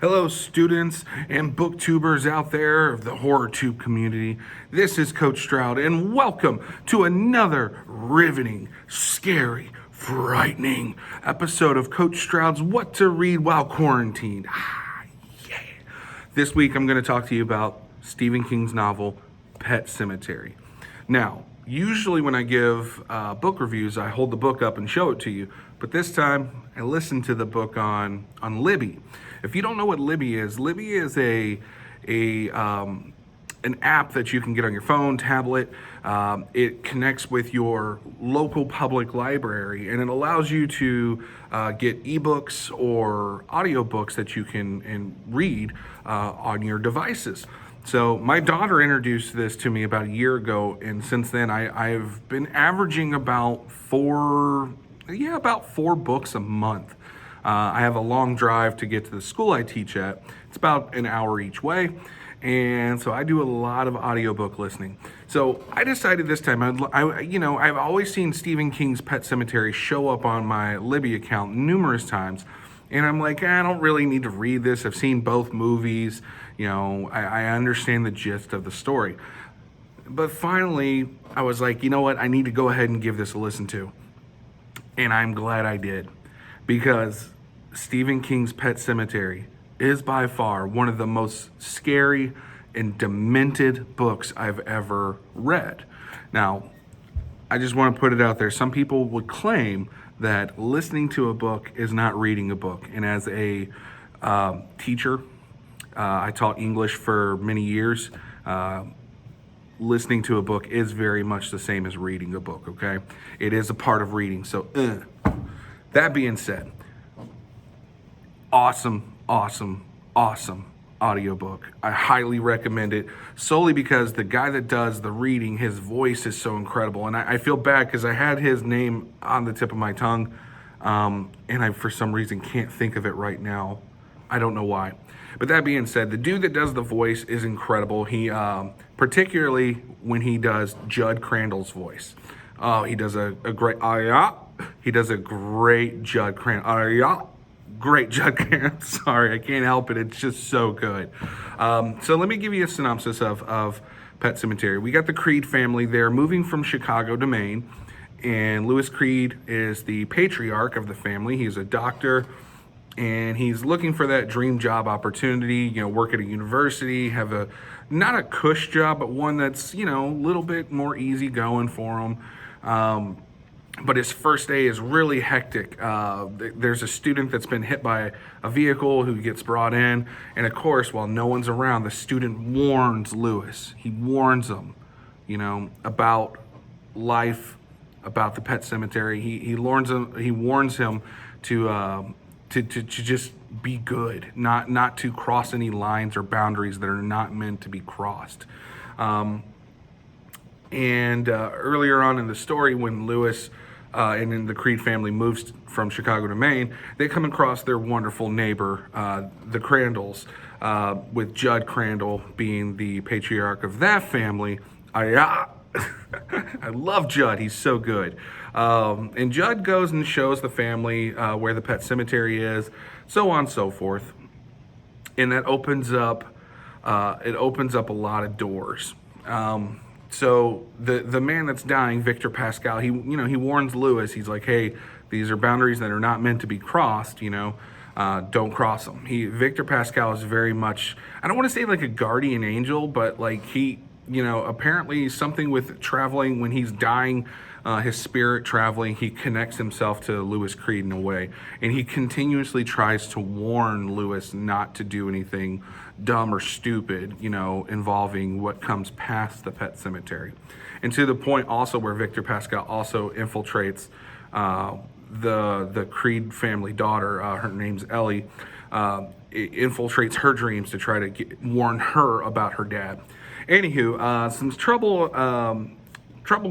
Hello, students and booktubers out there of the horror tube community. This is Coach Stroud, and welcome to another riveting, scary, frightening episode of Coach Stroud's What to Read While Quarantined. Yeah. This week, I'm going to talk to you about Stephen King's novel, Pet Sematary. Now, usually when I give book reviews, I hold the book up and show it to you. But this time, I listened to the book on Libby. If you don't know what Libby is an app that you can get on your phone, tablet. It connects with your local public library, and it allows you to get ebooks or audiobooks that you can read on your devices. So my daughter introduced this to me about a year ago, and since then I've been averaging about four books a month. I have a long drive to get to the school I teach at. It's about an hour each way. And so I do a lot of audiobook listening. So I decided this time, I've always seen Stephen King's Pet Sematary show up on my Libby account numerous times. And I'm like, I don't really need to read this. I've seen both movies. I understand the gist of the story. But finally, I was like, you know what? I need to go ahead and give this a listen to. And I'm glad I did. Because Stephen King's Pet Sematary is by far one of the most scary and demented books I've ever read. Now, I just want to put it out there. Some people would claim that listening to a book is not reading a book. And as a teacher, I taught English for many years. Listening to a book is very much the same as reading a book, okay? It is a part of reading. So, that being said, awesome audiobook. I highly recommend it solely because the guy that does the reading, his voice is so incredible. And I feel bad because I had his name on the tip of my tongue, and I, for some reason, can't think of it right now. I don't know why. But that being said, the dude that does the voice is incredible. He, particularly when he does Judd Crandall's voice. Oh, he does a great, he does a great Judd Crandall, great Judd Crandall. Sorry, I can't help it. It's just so good. So let me give you a synopsis of Pet Sematary. We got the Creed family. They're moving from Chicago to Maine, and Louis Creed is the patriarch of the family. He's a doctor, and he's looking for that dream job opportunity, work at a university, have not a cush job, but one that's, a little bit more easygoing for him. But his first day is really hectic. There's a student that's been hit by a vehicle who gets brought in. And of course, while no one's around, the student warns Louis. He warns him, about life, about the Pet Sematary. He warns him to just be good, not to cross any lines or boundaries that are not meant to be crossed. Earlier on in the story, when Louis and then the Creed family moves from Chicago to Maine, they come across their wonderful neighbor, the Crandalls, with Judd Crandall being the patriarch of that family. I love Judd. He's so good. And Judd goes and shows the family where the Pet Sematary is, so on and so forth. And that opens up a lot of doors. So the man that's dying, Victor Pascal, he warns Louis. He's like, hey, these are boundaries that are not meant to be crossed. Don't cross them. Victor Pascal is very much, I don't want to say like a guardian angel, but like he, apparently something with traveling when he's dying, his spirit traveling, he connects himself to Louis Creed in a way, and he continuously tries to warn Louis not to do anything dumb or stupid, involving what comes past the Pet Sematary. And to the point also where Victor Pascal also infiltrates the Creed family daughter, her name's Ellie, infiltrates her dreams to try to warn her about her dad. Anywho, some trouble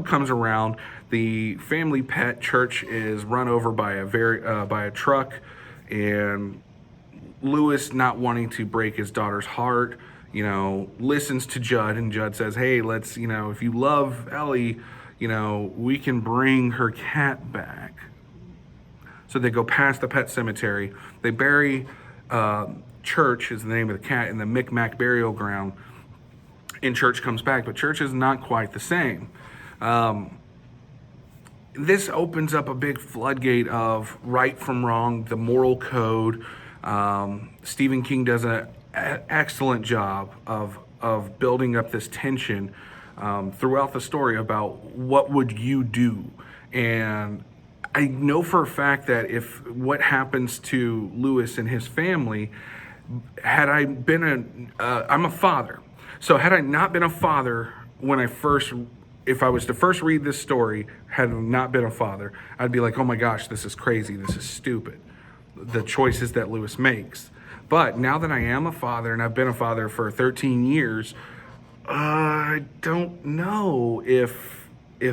comes around. The family pet church is run over by a truck, and Louis, not wanting to break his daughter's heart, listens to Judd, and Judd says, hey, let's, if you love Ellie, we can bring her cat back. So they go past the Pet Sematary. They bury Church is the name of the cat in the Micmac burial ground, and Church comes back, but Church is not quite the same. This opens up a big floodgate of right from wrong, the moral code. Stephen King does an excellent job of building up this tension throughout the story about what would you do. And I know for a fact that if what happens to Lewis and his family, had I been I'm a father. So had I not been a father when if I was to first read this story, had I not been a father, I'd be like, oh my gosh, this is crazy. This is stupid. The choices that Lewis makes. But now that I am a father and I've been a father for 13 years, I don't know if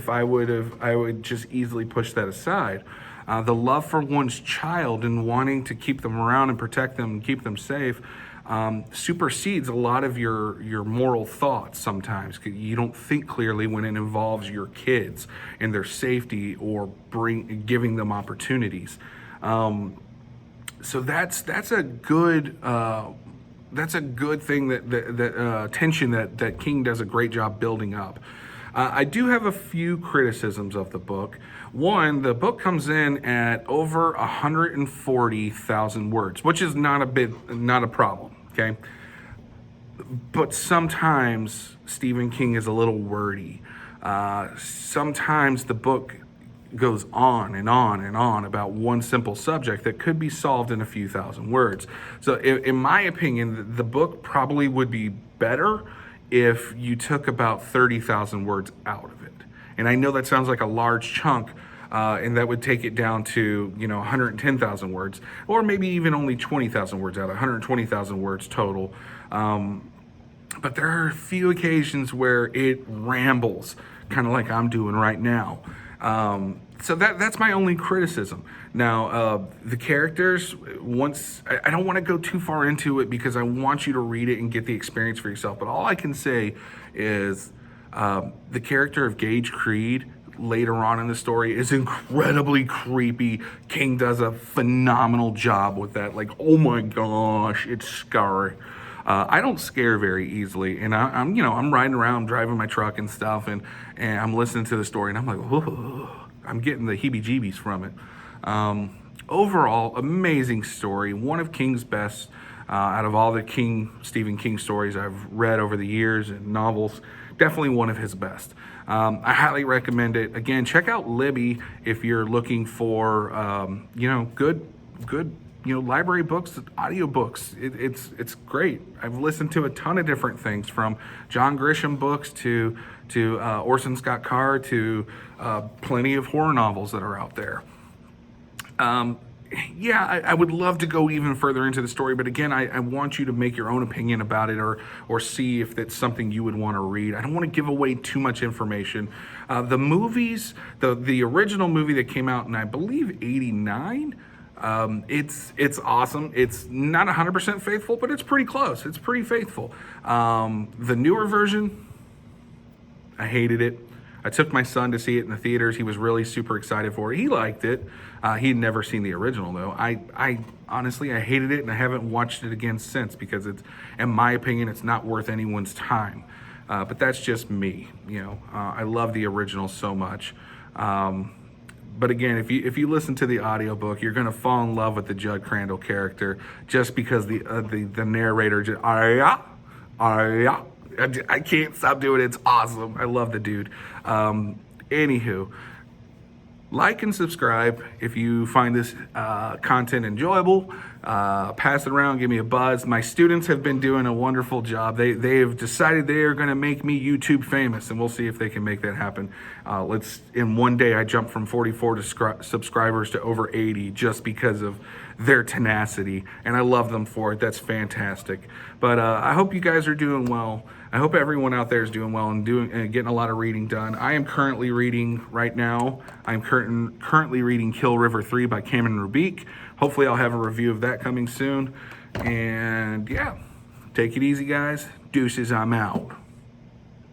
I would just easily push that aside. The love for one's child and wanting to keep them around and protect them and keep them safe supersedes a lot of your moral thoughts sometimes. You don't think clearly when it involves your kids and their safety or giving them opportunities. So that's a good thing that tension that King does a great job building up. I do have a few criticisms of the book. One, the book comes in at over 140,000 words, which is not a problem. Okay, but sometimes Stephen King is a little wordy. Sometimes the book goes on and on and on about one simple subject that could be solved in a few thousand words. So in my opinion, the book probably would be better if you took about 30,000 words out of it. And I know that sounds like a large chunk, and that would take it down to 110,000 words, or maybe even only 20,000 words out, 120,000 words total. But there are a few occasions where it rambles, kind of like I'm doing right now. So that's my only criticism. Now, the characters, I don't want to go too far into it because I want you to read it and get the experience for yourself. But all I can say is the character of Gage Creed later on in the story is incredibly creepy. King does a phenomenal job with that. Like, oh my gosh, it's scary. I don't scare very easily, and I'm riding around, driving my truck and stuff, and I'm listening to the story, and I'm like, whoa, I'm getting the heebie-jeebies from it. Overall, amazing story. One of King's best out of all the Stephen King stories I've read over the years and novels. Definitely one of his best. I highly recommend it. Again, check out Libby if you're looking for good library books, audiobooks. It's great. I've listened to a ton of different things, from John Grisham books to Orson Scott Card to plenty of horror novels that are out there. I would love to go even further into the story, but again, I want you to make your own opinion about it, or see if it's something you would want to read. I don't want to give away too much information. The movies, the original movie that came out in, I believe, '89. It's awesome. It's not 100% faithful, but it's pretty close. It's pretty faithful. The newer version, I hated it. I took my son to see it in the theaters. He was really super excited for it. He liked it. He'd never seen the original though. I honestly, I hated it, and I haven't watched it again since because in my opinion, it's not worth anyone's time. But that's just me. I love the original so much. But again, if you listen to the audiobook, you're gonna fall in love with the Judd Crandall character just because the narrator just I can't stop doing it. It's awesome. I love the dude. Anywho, like and subscribe if you find this content enjoyable. Pass it around, give me a buzz. My students have been doing a wonderful job. They have decided they are going to make me YouTube famous, and we'll see if they can make that happen. In one day, I jumped from 44 subscribers to over 80 just because of their tenacity, and I love them for it. That's fantastic. But I hope you guys are doing well. I hope everyone out there is doing well and getting a lot of reading done. I am currently reading right now. I'm currently reading Kill River 3 by Cameron Rubik. Hopefully I'll have a review of that coming soon. And yeah, take it easy, guys. Deuces, I'm out.